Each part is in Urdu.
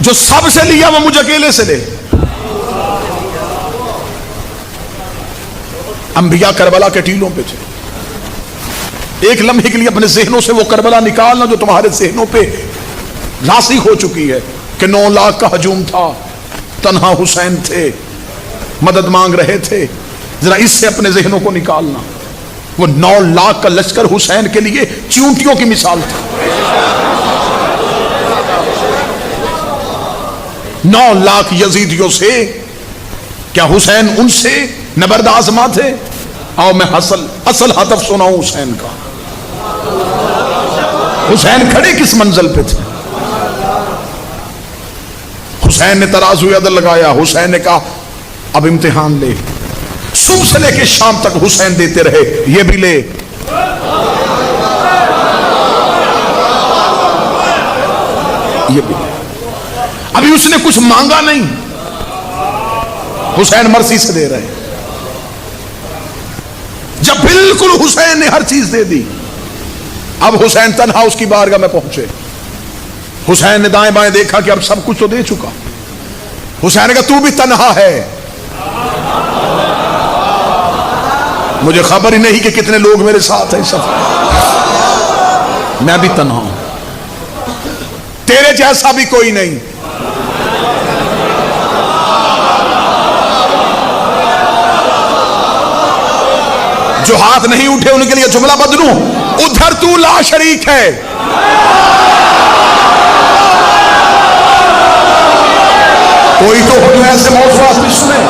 جو سب سے لیا وہ مجھ اکیلے سے لے. انبیاء کربلا کے ٹیلوں پہ تھے. ایک لمحے کے لیے اپنے ذہنوں سے وہ کربلا نکالنا جو تمہارے ذہنوں پہ راسخ ہو چکی ہے کہ 9 لاکھ کا ہجوم تھا, تنہا حسین تھے, مدد مانگ رہے تھے. ذرا اس سے اپنے ذہنوں کو نکالنا. وہ 9 لاکھ کا لشکر حسین کے لیے چیونٹیوں کی مثال تھا. 9 لاکھ یزیدیوں سے کیا حسین ان سے نبرد آزما تھے؟ آؤ میں اصل ہدف سناؤں حسین کا. حسین کھڑے کس منزل پہ تھے؟ حسین نے ترازو عدل لگایا. حسین نے کہا اب امتحان لے. صبح سے لے کے شام تک حسین دیتے رہے, یہ بھی لے, یہ بھی لے. ابھی اس نے کچھ مانگا نہیں, حسین مرضی سے دے رہے. جب بالکل حسین نے ہر چیز دے دی, اب حسین تنہا اس کی بارگاہ میں پہنچے. حسین نے دائیں بائیں دیکھا کہ اب سب کچھ تو دے چکا. حسین نے کہا تو بھی تنہا ہے. مجھے خبر ہی نہیں کہ کتنے لوگ میرے ساتھ ہیں سفر. میں بھی تنہا ہوں, تیرے جیسا بھی کوئی نہیں. جو ہاتھ نہیں اٹھے ان کے لیے جملہ بدلوں, ادھر تو لا شریک ہے. کوئی تو ہو جو ایسے موضوعات بھی سنے.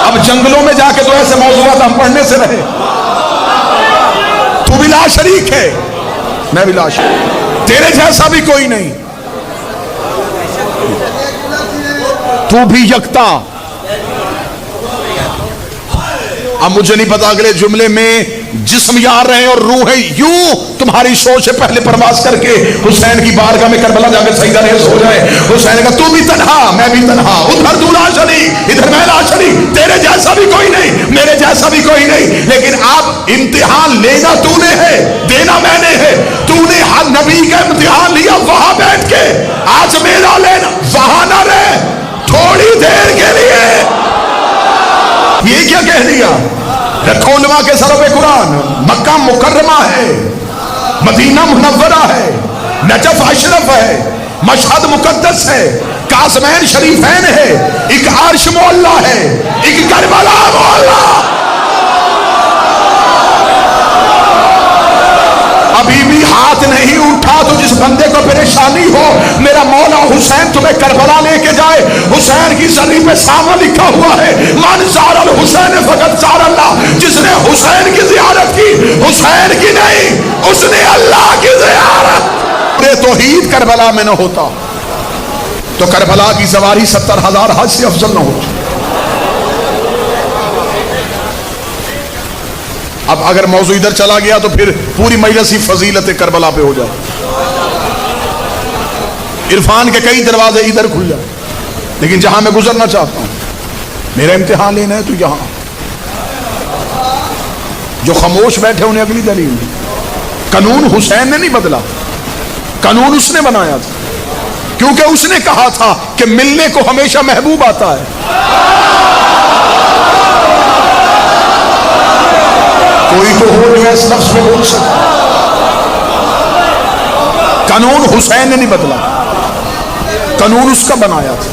اب جنگلوں میں جا کے تو ایسے موضوعات ہم پڑھنے سے رہے. تو بھی لا شریک ہے, میں بھی لا شریک, تیرے جیسا بھی کوئی نہیں. تو بھی یکتا. اب مجھے نہیں پتا اگلے جملے میں جسم یار رہے اور روحیں یوں تمہاری سوچ سے پہلے پرواز کر کے حسین کی بارگاہ میں کربلا جا کے سجدہ ریز ہو جائے. حسین نے کہا تو بھی تنہا, میں بھی تنہا, ادھر تو لا شریک, ادھر میں لا شریک, تیرے جیسا بھی کوئی نہیں, میرے جیسا بھی کوئی نہیں. لیکن اب امتحان لینا تو نے ہے, دینا میں نے ہے. تو نے ہر نبی کا امتحان لیا وہاں بیٹھ کے, آج میرا لینا وہاں نہ رہے تھوڑی دیر کے لیے. یہ کیا کہہ دیا؟ رکھو علماء کے سروں پہ قرآن. مکہ مکرمہ ہے, مدینہ منورہ ہے, نجف اشرف ہے, مشہد مقدس ہے, قاسمین شریفین ہے, ایک عرش معلیٰ ہے, ایک کربلا معلیٰ. ابھی بھی ہاتھ نہیں اٹھا تو جس بندے کو پریشانی ہو, میرا مولا حسین تمہیں کربلا لے کے جائے. حسین کی زری پہ سامنے لکھا ہوا ہے من زار الحسین فقط زار اللہ. جس نے حسین کی زیارت کی, حسین کی نہیں, اس نے اللہ کی زیارت. توحید کربلا میں نہ ہوتا تو کربلا کی سواری 70,000 حج سے افضل نہ ہوتی. اب اگر موضوع ادھر چلا گیا تو پھر پوری مجلس ہی فضیلت کربلا پہ ہو جائے. عرفان کے کئی دروازے ادھر کھل جائے, لیکن جہاں میں گزرنا چاہتا ہوں, میرا امتحان لینا ہے تو یہاں جو خاموش بیٹھے انہیں اگلی دلیل. قانون حسین نے نہیں بدلا, قانون اس نے بنایا تھا, کیونکہ اس نے کہا تھا کہ ملنے کو ہمیشہ محبوب آتا ہے. کوئی تو ہو جو اس لفظ میں بول سکتا. قانون حسین نے نہیں بدلا, قانون اس کا بنایا تھا,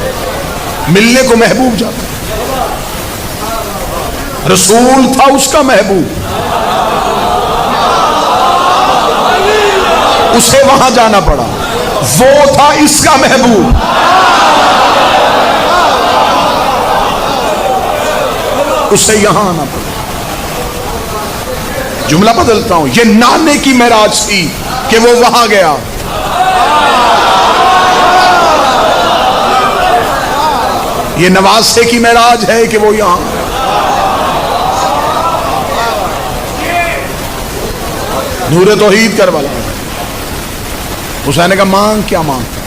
ملنے کو محبوب جاتا. رسول تھا اس کا محبوب, اسے وہاں جانا پڑا. وہ تھا اس کا محبوب, اسے یہاں آنا پڑا. جملہ بدلتا ہوں, یہ نانے کی معراج تھی کہ وہ وہاں گیا. یہ نواسے کی معراج ہے کہ وہ یہاں. نور توحید کربلا. حسین نے کہا مانگ, کیا مانگتا,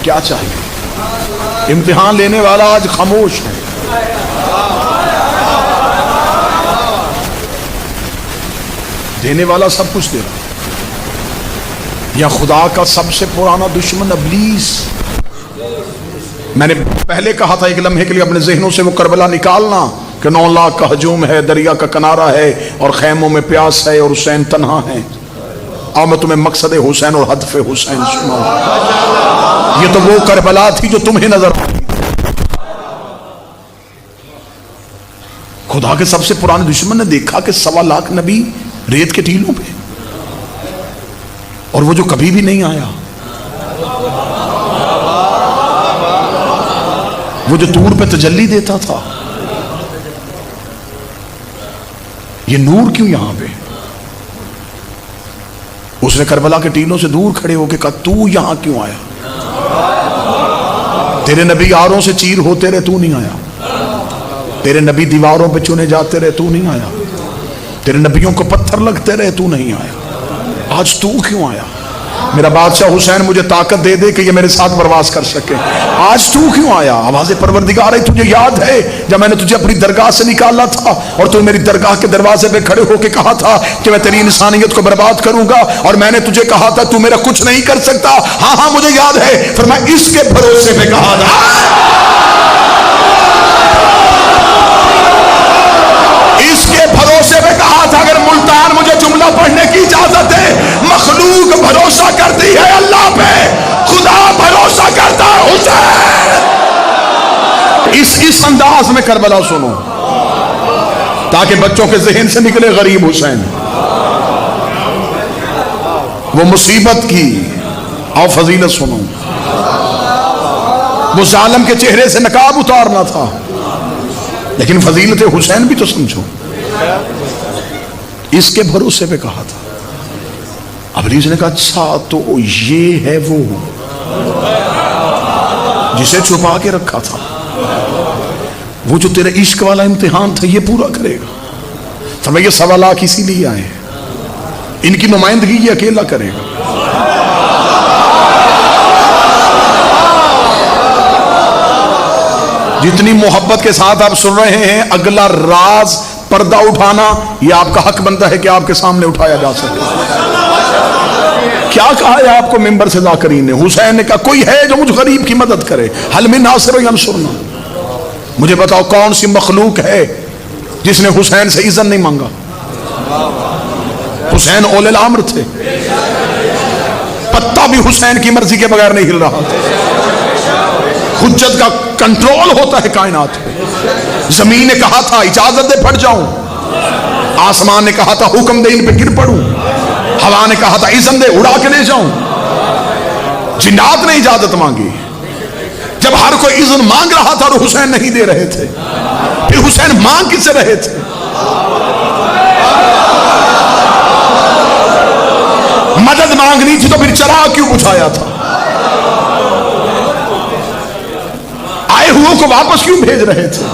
کیا چاہیے؟ امتحان لینے والا آج خاموش ہے. دینے والا سب کچھ دے رہا, یا خدا کا سب سے پرانا دشمن ابلیس میں نے پہلے کہا تھا ایک لمحے کے لیے اپنے ذہنوں سے وہ کربلا نکالنا کہ 9 لاکھ کا ہجوم ہے، دریا کا کنارہ ہے اور خیموں میں پیاس ہے اور حسین تنہا ہے. اور میں تمہیں مقصد حسین اور ہدف حسین سناؤں. یہ تو وہ کربلا تھی جو تمہیں نظر آئی. خدا کے سب سے پرانے دشمن نے دیکھا کہ 1.25 لاکھ نبی ریت کے ٹیلوں پہ، اور وہ جو کبھی بھی نہیں آیا، وہ جو طور پہ تجلی دیتا تھا، یہ نور کیوں یہاں پہ؟ اس نے کربلا کے ٹیلوں سے دور کھڑے ہو کے کہا تو یہاں کیوں آیا؟ تیرے نبی آروں سے چیر ہوتے رہے، تو نہیں آیا. تیرے نبی دیواروں پہ چنے جاتے رہے، تو نہیں آیا. تیرے نبیوں کو پتھر لگتے رہے، تو نہیں آیا. آج تو کیوں آیا؟ میرا بادشاہ حسین مجھے طاقت دے دے کہ یہ میرے ساتھ پرواز کر سکے. آج تو کیوں آیا؟ آواز پروردگار ہے. تجھے یاد ہے جب میں نے تجھے اپنی درگاہ سے نکالا تھا اور تو میری درگاہ کے دروازے پہ کھڑے ہو کے کہا تھا کہ میں تیری انسانیت کو برباد کروں گا، اور میں نے تجھے کہا تھا تو میرا کچھ نہیں کر سکتا. ہاں مجھے یاد ہے. فرمایا اس کے بھروسے پہ کہا تھا، اس کے بھروسے پہ کہا تھا. اگر ملتان مجھے جملہ پڑھنے کی اجازت ہے، مخلوق بھروسہ کرتی ہے اللہ پہ، خدا بھروسہ کرتا ہے حسین. اس انداز میں کربلا سنو تاکہ بچوں کے ذہن سے نکلے غریب حسین. وہ مصیبت کی اور فضیلت سنو. وہ ظالم کے چہرے سے نقاب اتارنا تھا، لیکن فضیلت حسین بھی تو سمجھو. اس کے بھروسے پہ کہا تھا. ابلیس نے کہا اچھا تو یہ ہے وہ جسے چھپا کے رکھا تھا، وہ جو تیرے عشق والا امتحان تھا یہ پورا کرے گا. فرمایا یہ 1.25 لاکھ اسی لیے آئے، ان کی نمائندگی یہ اکیلا کرے گا. جتنی محبت کے ساتھ آپ سن رہے ہیں، اگلا راز پردہ اٹھانا یہ آپ کا حق بنتا ہے کہ آپ کے سامنے اٹھایا جا سکے. کیا کہا ہے آپ کو ممبر سے ذاکرین نے؟ حسین نے کہا کوئی ہے جو مجھ غریب کی مدد کرے؟ حل من ناصر ینصرنا. مجھے بتاؤ کون سی مخلوق ہے جس نے حسین سے اذن نہیں مانگا؟ حسین اولے الامر تھے، پتہ بھی حسین کی مرضی کے بغیر نہیں ہل رہا تھا. حجت کا کنٹرول ہوتا ہے کائنات میں. زمین نے کہا تھا اجازت دے پھٹ جاؤں، آسمان نے کہا تھا حکم دے ان پہ گر پڑوں، ہوا نے کہا تھا اذن دے اڑا کے لے جاؤں، جنات نے اجازت مانگی. جب ہر کوئی اذن مانگ رہا تھا اور حسین نہیں دے رہے تھے، پھر حسین مانگ کس سے رہے تھے؟ مدد مانگنی تھی تو پھر چراغ کیوں بجھایا تھا؟ آئے ہوئے کو واپس کیوں بھیج رہے تھے؟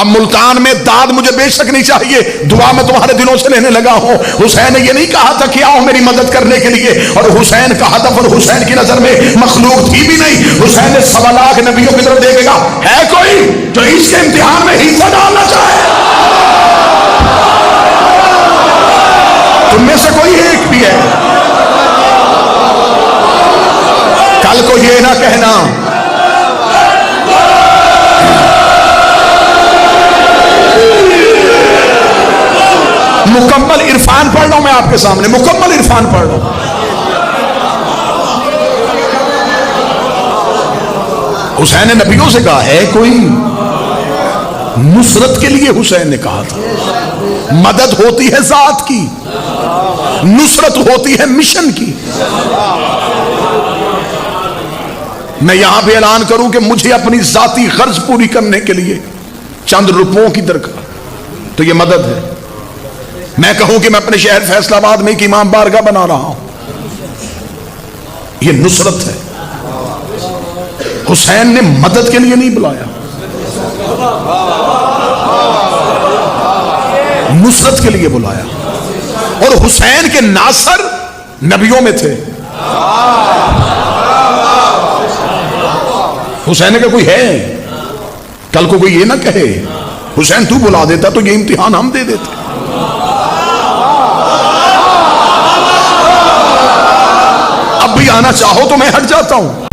اب ملتان میں داد مجھے بے شک نہیں چاہیے، دعا میں تمہارے دلوں سے لینے لگا ہوں. حسین نے یہ نہیں کہا تھا کہ آؤ میری مدد کرنے کے لیے، اور حسین کا ہدف اور حسین کی نظر میں مخلوق تھی بھی نہیں. حسین نے 1.25 لاکھ نبیوں کی طرف دیکھے گا ہے کوئی جو اس کے امتحان میں حصہ ڈالنا چاہے؟ تم میں سے کوئی ایک بھی ہے؟ کل کو یہ نہ کہنا مکمل عرفان پڑھ رہا ہوں میں آپ کے سامنے، مکمل عرفان پڑھ رہا ہوں. حسین نے نبیوں سے کہا ہے کوئی؟ نصرت کے لیے حسین نے کہا تھا. مدد ہوتی ہے ذات کی، نصرت ہوتی ہے مشن کی. میں یہاں پہ اعلان کروں کہ مجھے اپنی ذاتی غرض پوری کرنے کے لیے چند روپوں کی درکار تو یہ مدد ہے. میں کہوں کہ میں اپنے شہر فیصل آباد میں ایک امام بارگاہ بنا رہا ہوں، یہ نصرت ہے. حسین نے مدد کے لیے نہیں بلایا، نصرت کے لیے بلایا. اور حسین کے ناصر نبیوں میں تھے. حسین کا کوئی ہے؟ کل کو کوئی یہ نہ کہے حسین تو بلا دیتا تو یہ امتحان ہم دے دیتے. اب بھی آنا چاہو تو میں ہٹ جاتا ہوں.